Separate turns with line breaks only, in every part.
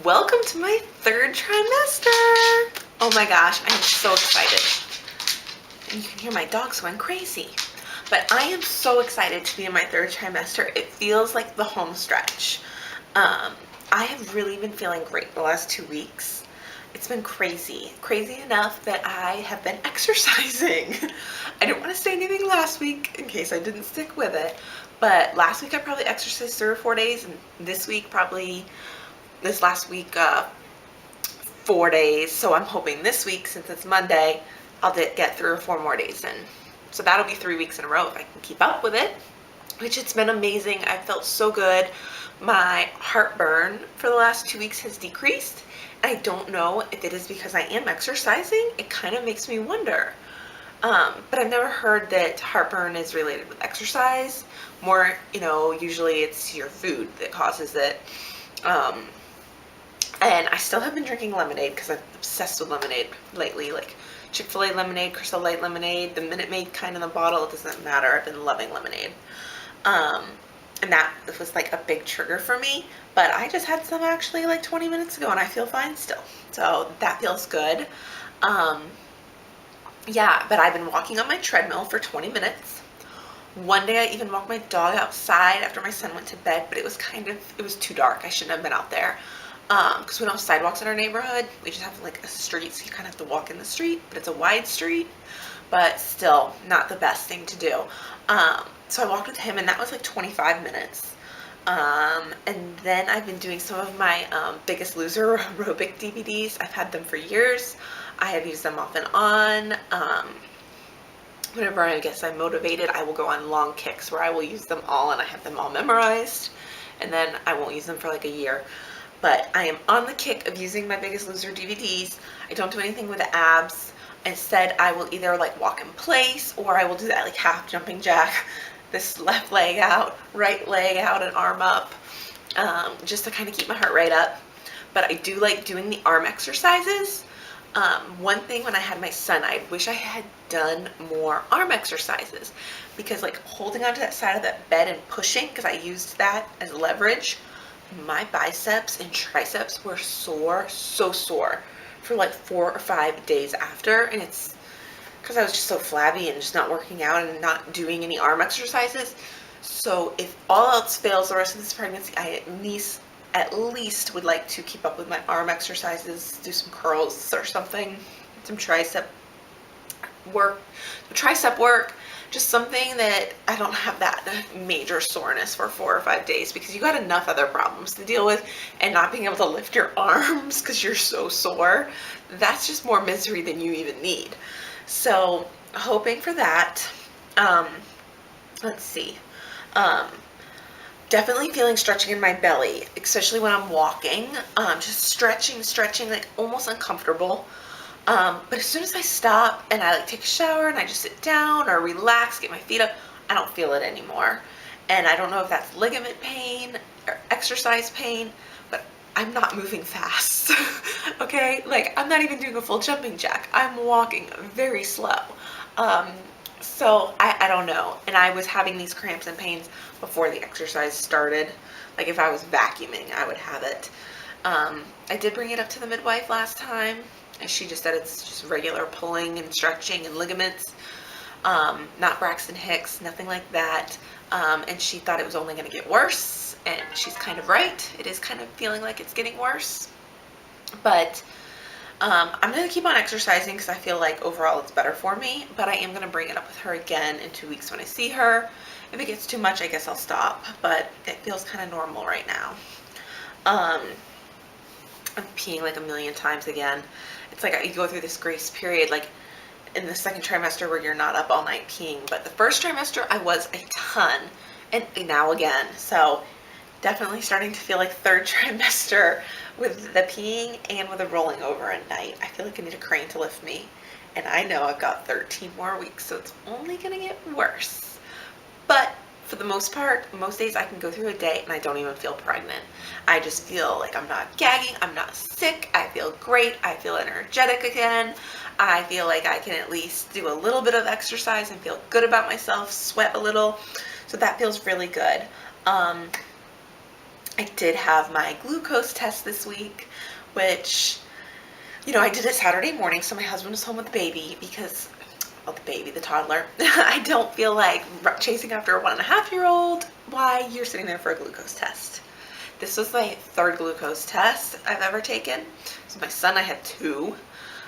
Welcome to my third trimester. Oh my gosh, I am so excited. And you can hear my dogs going crazy. But I am so excited to be in my third trimester. It feels like the home stretch. I have really been feeling great the last 2 weeks. It's been crazy. Crazy enough that I have been exercising. I didn't want to say anything last week in case I didn't stick with it. But last week I probably exercised 3 or 4 days, and this last week 4 days. So I'm hoping this week, since it's Monday, I'll get 3 or 4 more days in. So that'll be 3 weeks in a row if I can keep up with it, which it's been amazing. I felt so good. My heartburn for the last 2 weeks has decreased. I don't know if it is because I am exercising. It kind of makes me wonder. But I've never heard that heartburn is related with exercise. More, usually it's your food that causes it. And I still have been drinking lemonade because I'm obsessed with lemonade lately, like Chick-fil-A lemonade, Crystal Light lemonade, the Minute Maid kind in the bottle. It doesn't matter. I've been loving lemonade. And that was like a big trigger for me, but I just had some actually like 20 minutes ago and I feel fine still. So that feels good. Yeah, but I've been walking on my treadmill for 20 minutes. One day I even walked my dog outside after my son went to bed, but it was too dark. I shouldn't have been out there. Because we don't have sidewalks in our neighborhood. We just have like a street, so you kind of have to walk in the street, but it's a wide street, but still not the best thing to do. So I walked with him and that was like 25 minutes. And then I've been doing some of my Biggest Loser aerobic DVDs. I've had them for years. I have used them off and on. Whenever I guess I'm motivated, I will go on long kicks where I will use them all and I have them all memorized, and then I won't use them for like a year. But I am on the kick of using my Biggest Loser DVDs. I don't do anything with the abs. Instead, I will either like walk in place, or I will do that like half jumping jack, this left leg out, right leg out, and arm up, just to kind of keep my heart rate up. But I do like doing the arm exercises. One thing when I had my son, I wish I had done more arm exercises, because like holding onto that side of that bed and pushing, because I used that as leverage, my biceps and triceps were sore, so sore, for like 4 or 5 days after. And it's because I was just so flabby and just not working out and not doing any arm exercises. So if all else fails the rest of this pregnancy, I at least would like to keep up with my arm exercises, do some curls or something, some tricep work, just something that I don't have that major soreness for 4 or 5 days, because you got enough other problems to deal with, and not being able to lift your arms because you're so sore, that's just more misery than you even need. So hoping for that. Let's see. Definitely feeling stretching in my belly, especially when I'm walking. Just stretching, like almost uncomfortable. But as soon as I stop and I like take a shower and I just sit down or relax, get my feet up, I don't feel it anymore. And I don't know if that's ligament pain or exercise pain, but I'm not moving fast. Okay? Like, I'm not even doing a full jumping jack. I'm walking very slow. So I don't know. And I was having these cramps and pains before the exercise started. Like if I was vacuuming, I would have it. I did bring it up to the midwife last time, and she just said it's just regular pulling and stretching and ligaments, not Braxton Hicks, nothing like that. And she thought it was only going to get worse, and she's kind of right. It is kind of feeling like it's getting worse. But I'm going to keep on exercising because I feel like overall it's better for me, but I am going to bring it up with her again in 2 weeks when I see her. If it gets too much, I guess I'll stop, but it feels kind of normal right now. I'm peeing like a million times again. It's like you go through this grace period, like in the second trimester, where you're not up all night peeing, but the first trimester I was a ton, and now again. So definitely starting to feel like third trimester with the peeing and with the rolling over at night. I feel like I need a crane to lift me, and I know I've got 13 more weeks, so it's only gonna get worse. But for the most part, most days I can go through a day and I don't even feel pregnant. I just feel like I'm not gagging, I'm not sick, I feel great, I feel energetic again. I feel like I can at least do a little bit of exercise and feel good about myself, sweat a little. So that feels really good. I did have my glucose test this week, which, I did it Saturday morning, so my husband was home with the baby because, well, the toddler. I don't feel like chasing after a 1.5-year-old. Why? You're sitting there for a glucose test. This was my third glucose test I've ever taken. So my son, I had 2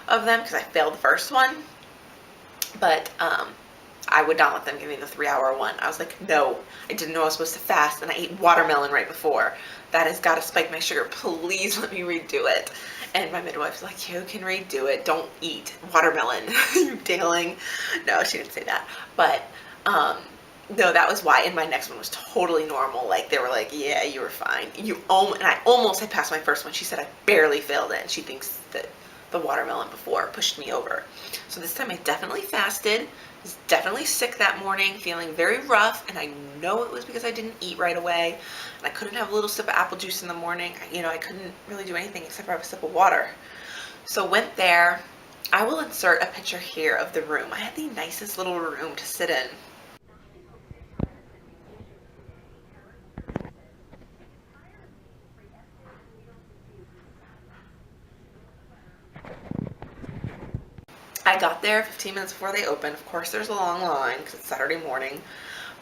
of them because I failed the first one. But I would not let them give me the 3-hour one. I was like, no, I didn't know I was supposed to fast, and I ate watermelon right before. That has got to spike my sugar. Please let me redo it. And my midwife's like, you can redo it. Don't eat watermelon, you dingling. No, she didn't say that. But no, that was why. And my next one was totally normal. Like, they were like, yeah, you were fine. And I almost had passed my first one. She said I barely failed it, and she thinks that the watermelon before pushed me over. So this time I definitely fasted. Was definitely sick that morning, feeling very rough, and I know it was because I didn't eat right away, and I couldn't have a little sip of apple juice in the morning. I couldn't really do anything except for have a sip of water. So went there. I will insert a picture here of the room. I had the nicest little room to sit in. I got there 15 minutes before they opened. Of course, there's a long line because it's Saturday morning.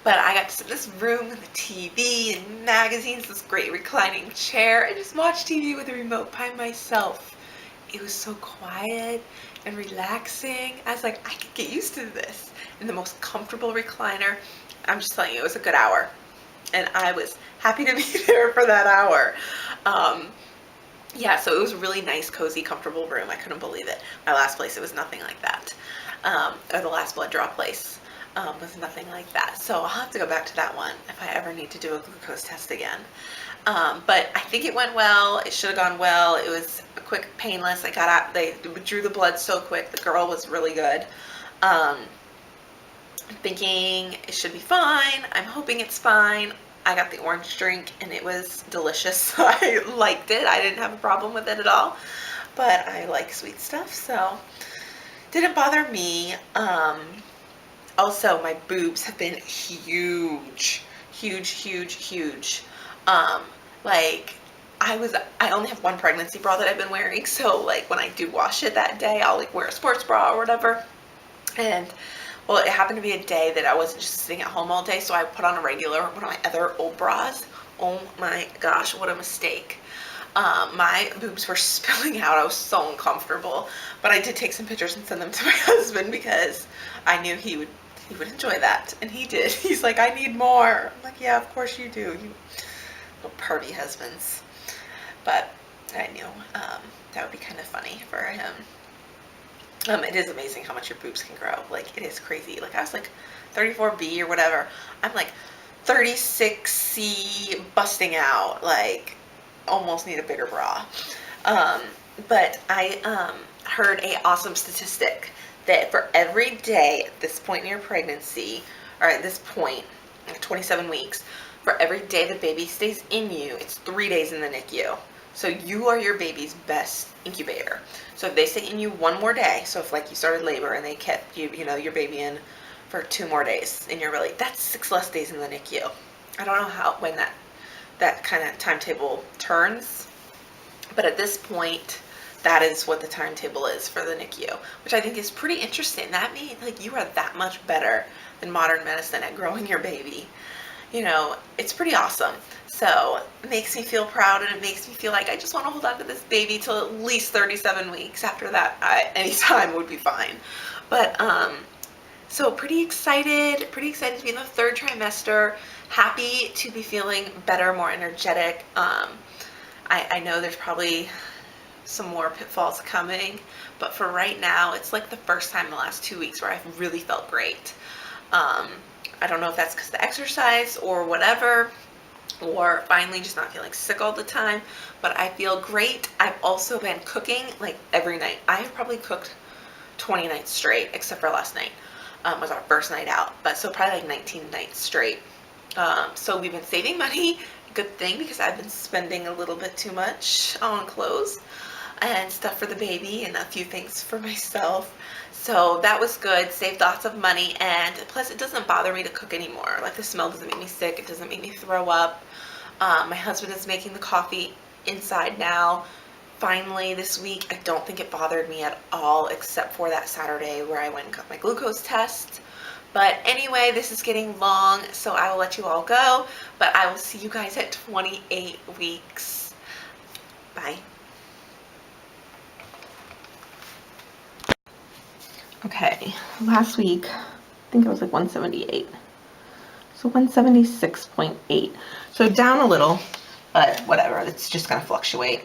But I got to sit in this room with the TV and magazines, this great reclining chair, and just watch TV with the remote by myself. It was so quiet and relaxing. I was like, I could get used to this. In the most comfortable recliner. I'm just telling you, it was a good hour. And I was happy to be there for that hour. Yeah, so it was a really nice, cozy, comfortable room. I couldn't believe it. My last place, it was nothing like that. Or the last blood draw place was nothing like that. So I'll have to go back to that one if I ever need to do a glucose test again. But I think it went well. It should have gone well. It was quick, painless. I got out. They drew the blood so quick. The girl was really good. I'm thinking it should be fine. I'm hoping it's fine. I got the orange drink and it was delicious. I liked it. I didn't have a problem with it at all, but I like sweet stuff, so didn't bother me. Also, my boobs have been huge, huge, huge, huge. Like, I only have one pregnancy bra that I've been wearing, so like when I do wash it that day, I'll like wear a sports bra or whatever. And well, it happened to be a day that I wasn't just sitting at home all day, so I put on a regular, one of my other old bras. Oh my gosh, what a mistake. My boobs were spilling out. I was so uncomfortable, but I did take some pictures and send them to my husband because I knew he would enjoy that, and he did. He's like, I need more. I'm like, yeah, of course you do, you little party husbands. But I knew that would be kind of funny for him. It is amazing how much your boobs can grow. Like, it is crazy. Like, I was like 34B or whatever. I'm like 36C busting out. Like, almost need a bigger bra. But I heard a awesome statistic that for every day at this point in your pregnancy, or at this point, 27 weeks, for every day the baby stays in you, it's 3 days in the NICU. So you are your baby's best incubator. So if they stay in you one more day, so if like you started labor and they kept your baby in for 2 more days and you're really, that's 6 less days in the NICU. I don't know when that kind of timetable turns, but at this point, that is what the timetable is for the NICU, which I think is pretty interesting. That means like you are that much better than modern medicine at growing your baby. It's pretty awesome. So it makes me feel proud, and it makes me feel like I just want to hold on to this baby till at least 37 weeks. After that, any time would be fine. But so pretty excited to be in the 3rd trimester. Happy to be feeling better, more energetic. I know there's probably some more pitfalls coming, but for right now, it's like the first time in the last 2 weeks where I've really felt great. I don't know if that's because of the exercise or whatever, or finally just not feeling sick all the time, but I feel great. I've also been cooking like every night. I have probably cooked 20 nights straight, except for last night was our first night out, but so probably like 19 nights straight. So we've been saving money. Good thing, because I've been spending a little bit too much on clothes and stuff for the baby and a few things for myself. So that was good, saved lots of money, and plus it doesn't bother me to cook anymore. Like, the smell doesn't make me sick, it doesn't make me throw up. My husband is making the coffee inside now. Finally this week. I don't think it bothered me at all except for that Saturday where I went and got my glucose test. But anyway, this is getting long, so I will let you all go. But I will see you guys at 28 weeks. Bye. Okay, last week, I think it was like 178. So 176.8. So down a little, but whatever, it's just gonna fluctuate.